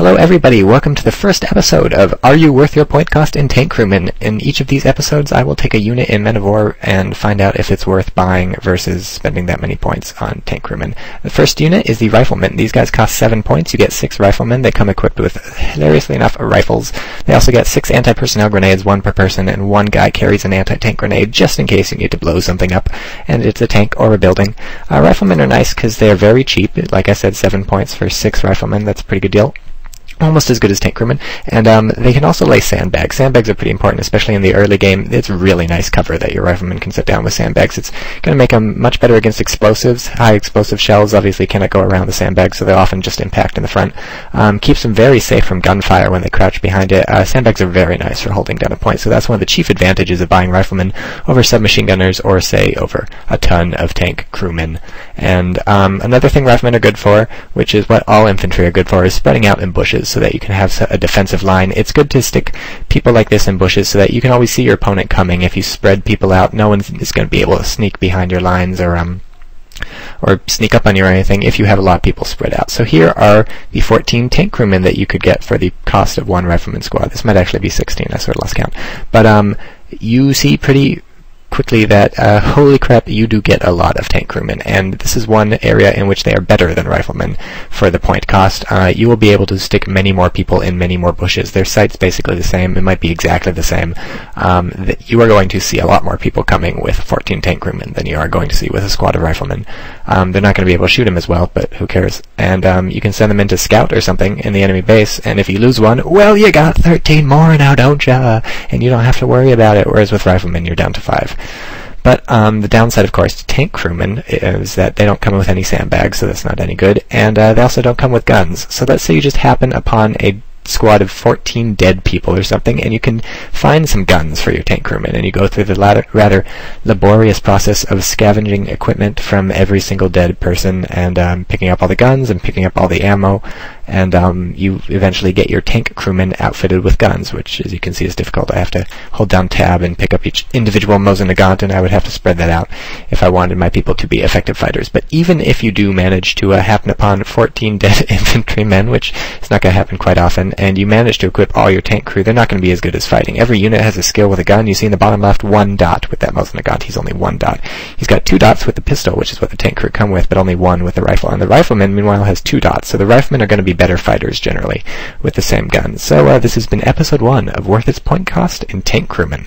Hello everybody, welcome to the first episode of Are You Worth Your Point Cost in Tank Crewmen? In each of these episodes I will take a unit in Men of War and find out if it's worth buying versus spending that many points on Tank Crewmen. The first unit is the Riflemen. These guys cost 7 points. You get 6 Riflemen. They come equipped with, hilariously enough, rifles. They also get 6 anti-personnel grenades, 1 per person, and 1 guy carries an anti-tank grenade just in case you need to blow something up, and it's a tank or a building. Riflemen are nice because they are very cheap. Like I said, 7 points for 6 Riflemen. That's a pretty good deal. Almost as good as Tank Crewmen, and they can also lay sandbags. Sandbags are pretty important, especially in the early game. It's really nice cover that your Riflemen can sit down with sandbags. It's going to make them much better against explosives. High explosive shells obviously cannot go around the sandbags, so they'll often just impact in the front. Keeps them very safe from gunfire when they crouch behind it. Sandbags are very nice for holding down a point, so that's one of the chief advantages of buying Riflemen over submachine gunners or, say, over a ton of Tank Crewmen. And another thing Riflemen are good for, which is what all infantry are good for, is spreading out in bushes so that you can have a defensive line. It's good to stick people like this in bushes so that you can always see your opponent coming. If you spread people out, no one is going to be able to sneak behind your lines or sneak up on you or anything if you have a lot of people spread out. So here are the 14 Tank Crewmen that you could get for the cost of 1 Rifleman squad. This might actually be 16, I sort of lost count. But you see pretty quickly that, holy crap, you do get a lot of Tank Crewmen, and this is one area in which they are better than Riflemen for the point cost. You will be able to stick many more people in many more bushes. Their sight's basically the same. It might be exactly the same. You are going to see a lot more people coming with 14 Tank Crewmen than you are going to see with a squad of Riflemen. They're not going to be able to shoot them as well, but who cares? And you can send them in to scout or something in the enemy base, and if you lose one, well, you got 13 more now, don't ya? And you don't have to worry about it, whereas with Riflemen you're down to 5. But the downside, of course, to Tank Crewmen is that they don't come with any sandbags, so that's not any good, and they also don't come with guns. So let's say you just happen upon a squad of 14 dead people or something, and you can find some guns for your Tank Crewmen, and you go through the rather laborious process of scavenging equipment from every single dead person, and picking up all the guns and picking up all the ammo, and you eventually get your Tank Crewmen outfitted with guns, which, as you can see, is difficult. I have to hold down tab and pick up each individual Mosin-Nagant, and I would have to spread that out if I wanted my people to be effective fighters. But even if you do manage to happen upon 14 dead infantrymen, which is not going to happen quite often, and you manage to equip all your tank crew, they're not going to be as good as fighting. Every unit has a skill with a gun. You see in the bottom left 1 dot with that Mosin-Nagant. He's only 1 dot. He's got 2 dots with the pistol, which is what the tank crew come with, but only 1 with the rifle. And the Rifleman, meanwhile, has 2 dots. So the Riflemen are going to be better fighters generally with the same gun. So this has been episode 1 of Worth Its Point Cost in Tank Crewmen.